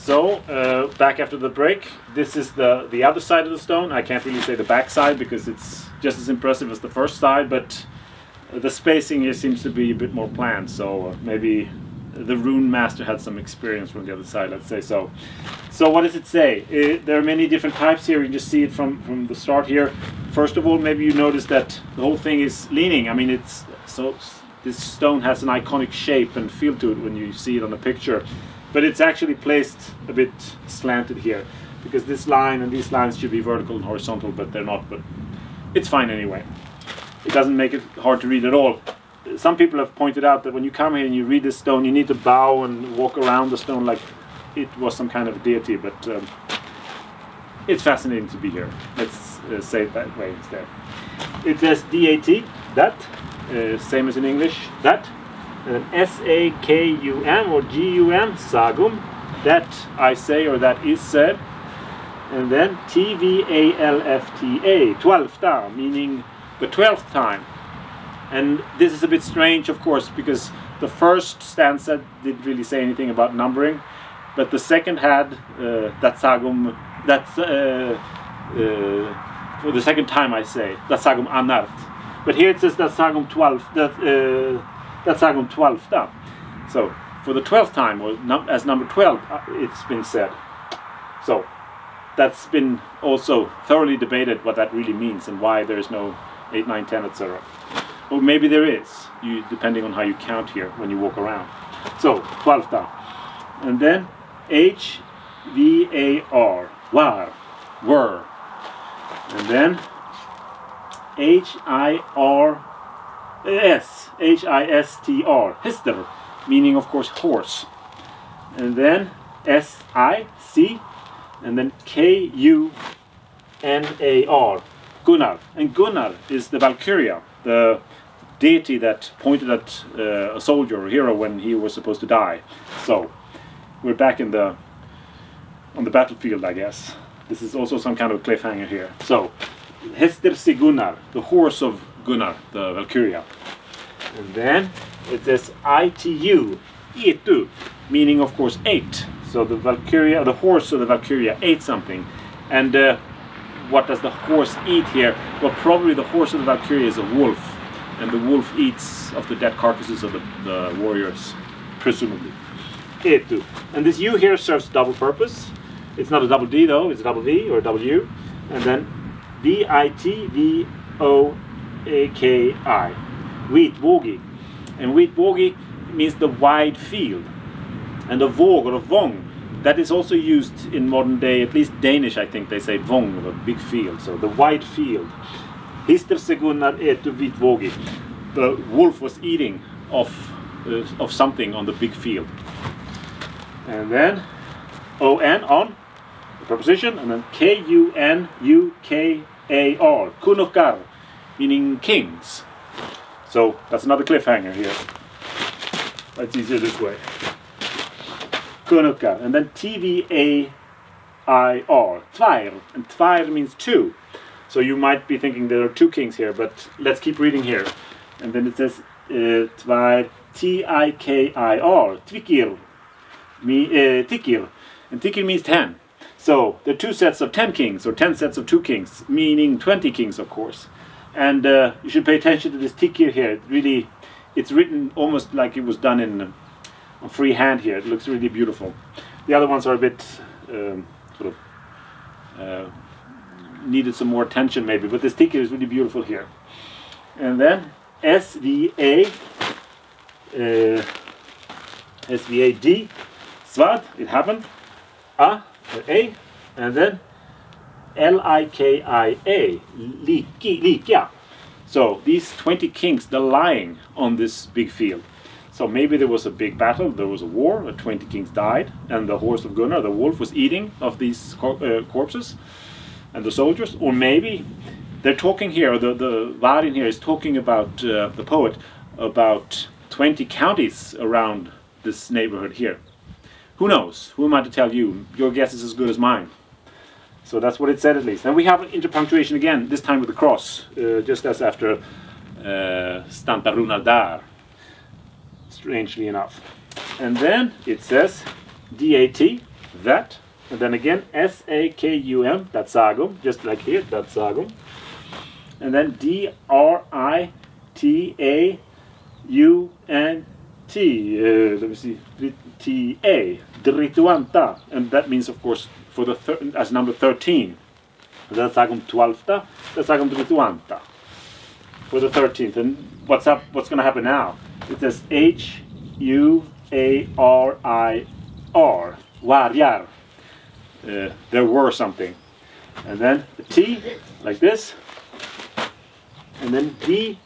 Back after the break. This is the other side of the stone. I can't really say the back side because it's just as impressive as the first side, but the spacing here seems to be a bit more planned, so maybe the rune master had some experience from the other side, let's say so. So what does it say? There are many different types here. You can just see it from the start here. First of all, maybe you notice that the whole thing is leaning. I mean, this stone has an iconic shape and feel to it when you see it on the picture, but it's actually placed a bit slanted here because this line and these lines should be vertical and horizontal, but they're not. But it's fine anyway. It doesn't make it hard to read at all. Some people have pointed out that when you come here and you read this stone, you need to bow and walk around the stone like it was some kind of deity, but it's fascinating to be here. Let's say it that way instead. It says DAT, that, same as in English, that, and then SAKUM or GUM, Sagum, that I say or that is said, and then TVALFTA, 12th, meaning the 12th time. And this is a bit strange, of course, because the first stanza didn't really say anything about numbering, but the second had that Sagum, that's for the second time I say, that Sagum Anart. But here it says that Sagum 12, that Sagum 12th. So for the 12th time, or as number 12, it's been said. So that's been also thoroughly debated what that really means and why there is no 8, 9, 10, etc. Or maybe there is, depending on how you count here when you walk around. So 12th down. And then HVAR, war, were. And then HISTR, hister, meaning of course horse. And then SIC, and then KUNAR, Gunnar. And Gunnar is the Valkyria, the deity that pointed at a soldier or hero when he was supposed to die. So we're back on the battlefield, I guess. This is also some kind of cliffhanger here. So Hester Gunnar, the horse of Gunnar, the Valkyria. And then it says ITU, Etu, meaning of course 8. So the Valkyria, the horse of the Valkyria ate something. And what does the horse eat here? Well, probably the horse of the Valkyria is a wolf. And the wolf eats of the dead carcasses of the warriors, presumably. Etu. And this U here serves double purpose. It's not a double D though, it's a double V or a W. And then VITVOAKI, Wheatvogi. And Wheatvogi means the wide field. And a våg or a vong, that is also used in modern day, at least Danish I think they say vong, a big field, so the wide field. Hister Segunar etu Wheatvogi. The wolf was eating of something on the big field. And then ON, on, the preposition, and then KUNUKAR, Kunukar, meaning kings. So that's another cliffhanger here. It's easier this way. Kunukar. And then TVAIR, Tvair. And Tvair means two. So you might be thinking there are two kings here, but let's keep reading here. And then it says Tvair, TIKIR, Tvikir, Tikir. And Tikir means 10. So there are two sets of 10 kings, or 10 sets of 2 kings, meaning 20 kings, of course. And you should pay attention to this Tikir here. It's written almost like it was done in on freehand here. It looks really beautiful. The other ones are a bit needed some more attention maybe, but this Tikir is really beautiful here. And then SVAD, Svad, it happened. A, and then LIKIA, Lika. So these 20 kings, they're lying on this big field. So maybe there was a big battle, there was a war, 20 kings died, and the horse of Gunnar, the wolf, was eating of these corpses and the soldiers. Or maybe they're talking here, the Varin here is talking about, the poet, about 20 counties around this neighborhood here. Who knows? Who am I to tell you? Your guess is as good as mine. So that's what it said at least. And we have interpunctuation again, this time with the cross, just as after Stanta Runar Dar, strangely enough. And then it says DAT, that. And then again, S-A-K-U-M, that's Sagum, just like here, that's Sagum. And then D-R-I-T-A-U-N-T, let me see, T-A, Drituanta. And that means, of course, for the as number 13. That's Sagum 12, that's Sagum Drituanta. For the 13th. And what's going to happen now? It says H-U-A-R-I-R, Varjar. There were something. And then the T, like this. And then D-A-I-R,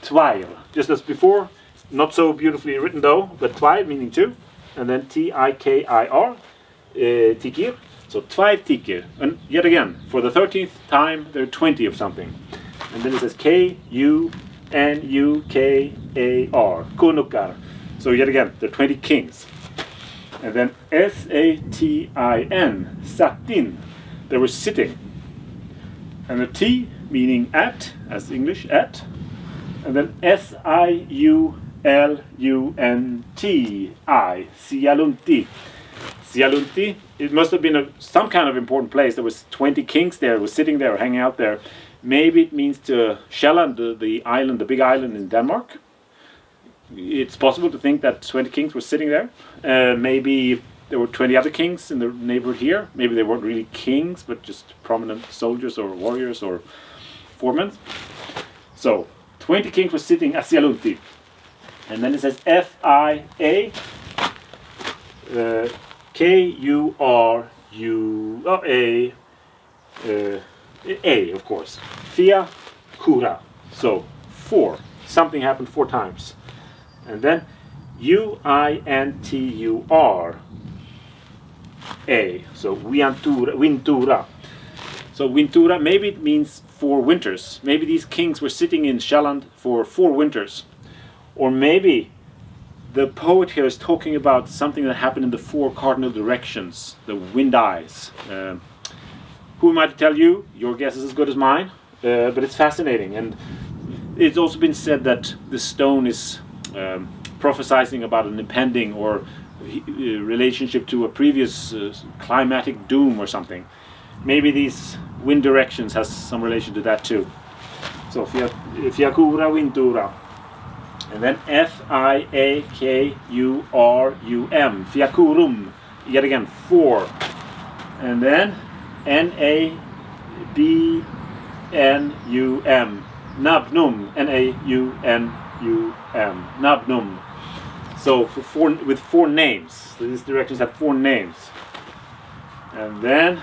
Tvair. Just as before, not so beautifully written though, but Tvair meaning two. And then T-I-K-I-R, Tikir. So Tvair Tikir. And yet again, for the 13th time, there are 20 of something. And then it says K-U-N-U-K-A-R, Kunukar. So yet again, there are 20 kings. And then S-A-T-I-N, Satin, they were sitting. And the T, meaning at, as English, at. And then S-I-U-L-U-N-T-I, Sialunti. Sialunti, it must have been some kind of important place. There was 20 kings there, were sitting there, hanging out there. Maybe it means to Sjælland, the island, the big island in Denmark. It's possible to think that 20 kings were sitting there. Maybe there were 20 other kings in the neighborhood here. Maybe they weren't really kings, but just prominent soldiers or warriors or foremen. So, 20 kings were sitting at Sialunti. And then it says F-I-A K-U-R-U-A A, of course. Fia Kura. So, 4. Something happened 4 times. And then U-I-N-T-U-R A. So Wintura. So Wintura, maybe it means 4 winters. Maybe these kings were sitting in Sjælland for 4 winters. Or maybe the poet here is talking about something that happened in the 4 cardinal directions, the wind eyes. Who am I to tell you? Your guess is as good as mine. But it's fascinating. And it's also been said that the stone is prophesizing about an impending or relationship to a previous climatic doom or something. Maybe these wind directions has some relation to that too. So Fiakura Wintura. And then F-I-A-K-U-R-U-M. Fiakurum. Yet again, 4. And then N-A-B-N-U-M. Nabnum. N-A-U-N-U-M. Nabnum. So with 4 names. So these directions have 4 names. And then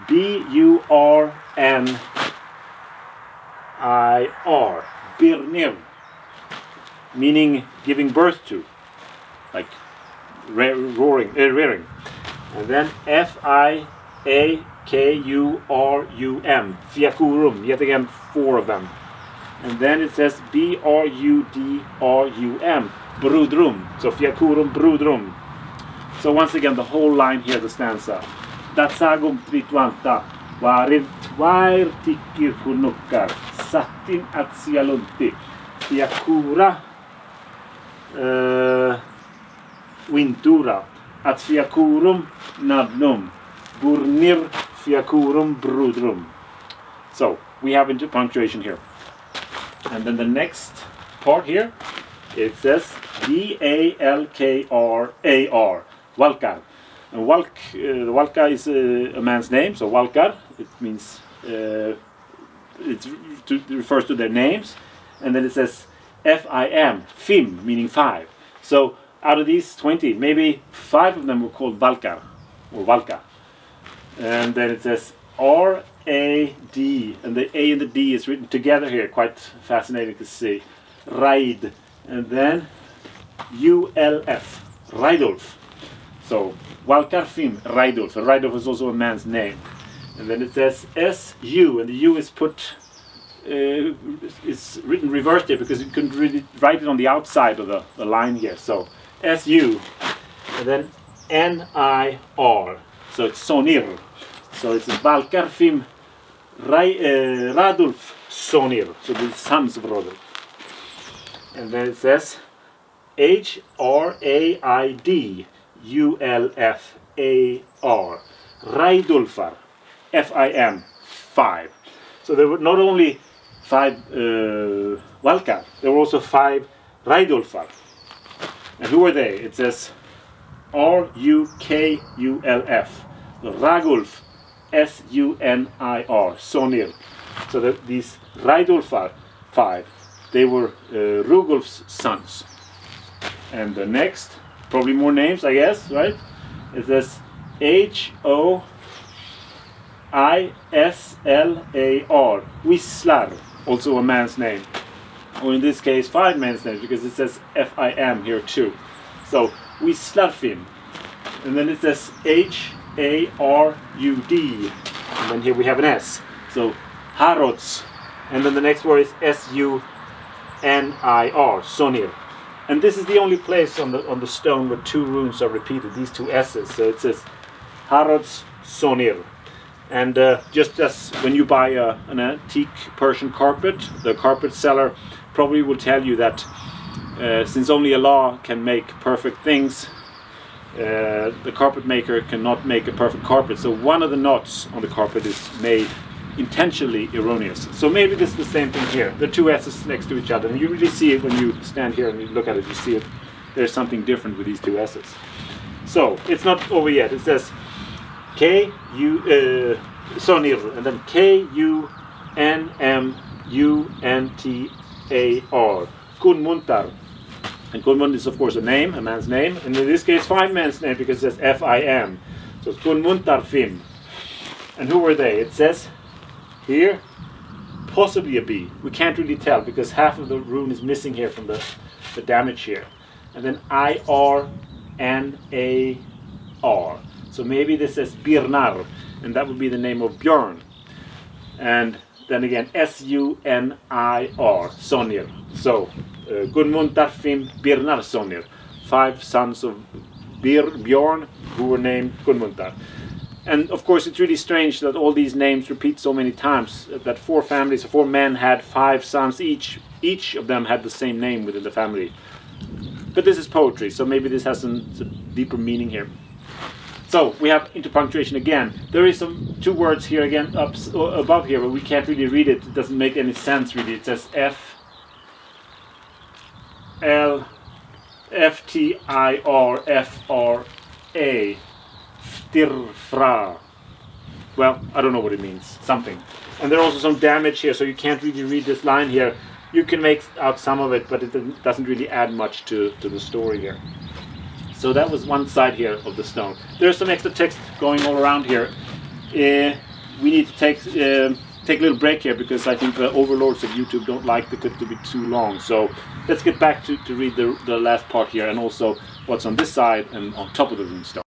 B-U-R-N-I-R. Birnir. Meaning giving birth to. Like rearing. And then F-I-A-K-U-R-U-M. Fiakurum. Yet again, 4 of them. And then it says B-R-U-D-R-U-M. Brudrum. So Fiakurum Brudrum. So once again, the whole line here, the stanza. Datsagum Trituanta. Varir Tvair Tikir Kunukar. Satin at Sialunti. Fiakura Wintura. At Fiakurum Nabnum. Burnir Fiakurum Brudrum. So we have punctuation here. And then the next part here, it says D-A-L-K-R-A-R, Valkar. And the Valka is a man's name, so Valkar, it means, it refers to their names. And then it says F-I-M, Fim, meaning 5. So out of these 20, maybe 5 of them were called Valkar, or Valka. And then it says R-A-D, and the A and the D is written together here, quite fascinating to see. Raid, and then U-L-F, Raidulf. So, Valkarfim Raidulf. Raidulf is also a man's name. And then it says S-U, and the U is put, it's written reversed here because you couldn't really write it on the outside of the line here. So, S-U, and then N-I-R. So it's Sonir. So it's Valkarfim Radulf Sonir. So the sons of Rodulf. And then it says Hraidulfar. Raidulfar. Fim. 5. So there were not only 5 Valkar, there were also 5 Raidulfar. And who are they? It says Rukulf. Ragulf. Sunir. Sonir. So that these Raidulfar 5, they were Rugulf's sons. And the next, probably more names, I guess, right? It says Hoislar. Whistlar, also a man's name. Or in this case, 5 men's names, because it says Fim here too. So Whistlarfim. And then it says Harud. And then here we have an S. So Harods. And then the next word is Sunir. Sonir. And this is the only place on the stone where 2 runes are repeated, these 2 S's. So it says Harods Sonir. And just as when you buy an antique Persian carpet, the carpet seller probably will tell you that since only Allah can make perfect things, the carpet maker cannot make a perfect carpet. So one of the knots on the carpet is made intentionally erroneous. So maybe this is the same thing here. The 2 S's next to each other, and you really see it when you stand here and you look at it. You see it. There's something different with these 2 S's. So it's not over yet. It says Sonir, and then Kunmuntar. Kunmuntar. And Kunmund is of course a name, a man's name, and in this case 5 men's name because it says Fim. So it's Kunmuntarfim. And who were they? It says here possibly a B. We can't really tell because half of the rune is missing here from the damage here. And then Irnar. So maybe this says Birnar, and that would be the name of Björn. And then again Sunir, Sonir. So Gunmundarfim Birnar Sonir. 5 sons of Björn who were named Gunmuntar. And of course it's really strange that all these names repeat so many times, that 4 families, 4 men had 5 sons each. Each of them had the same name within the family. But this is poetry, so maybe this has some deeper meaning here. So we have interpunctuation again. There is some 2 words here again up above here, but we can't really read it. It doesn't make any sense really. It says Ftirfra. Ftirfra. Well, I don't know what it means. Something. And there are also some damage here, so you can't really read this line here. You can make out some of it, but it doesn't really add much to the story here. So that was one side here of the stone. There's some extra text going all around here. We need to take a little break here because I think the overlords of YouTube don't like the clip to be too long. So let's get back to read the last part here and also what's on this side and on top of the runestone.